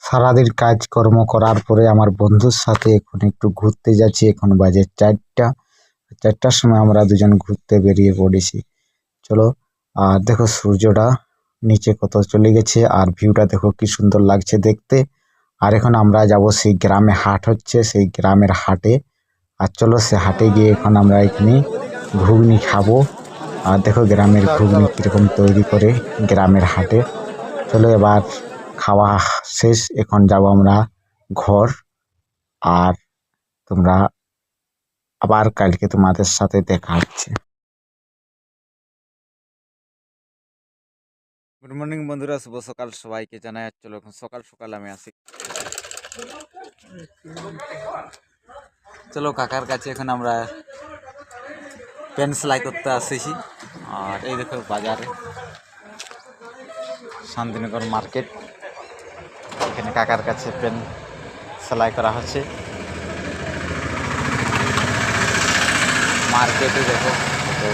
সারাদিন কাজকর্ম করার পরে আমার বন্ধুর সাথে এখন একটু ঘুরতে যাচ্ছি। এখন বাজে 4টার সময় আমরা দুজন ঘুরতে বেরিয়ে পড়েছি। চলো, আর দেখো সূর্যটা নিচে কত চলে গেছে, আর ভিউটা দেখো কি সুন্দর লাগছে দেখতে। আর এখন আমরা যাব সেই গ্রামে, হাট হচ্ছে সেই গ্রামের হাটে। আর চলো সে হাটে গিয়ে এখন আমরা এখানে ঘুগনি খাবো। আর দেখো গ্রামের ঘুগনি কীরকম তৈরি করে গ্রামের হাটে। চলো এবার খাওয়া শেষ, এখন যাব আমরা ঘর। আর তোমরা আবার কালকে তোমাদের সাথে দেখা হচ্ছে। গুড মর্নিং বন্ধুরা, শুভ সকাল সবাইকে জানাই। চলো এখন সকাল সকাল আমি আসি, চলো কাকার কাছে এখন আমরা পেন সেলাই করতে আসেছি। আর এই দেখো বাজারে শান্তিনগর মার্কেট, এখানে কাকার কাছে পেন সেলাই করা হচ্ছে। মার্কেটে দেখো তো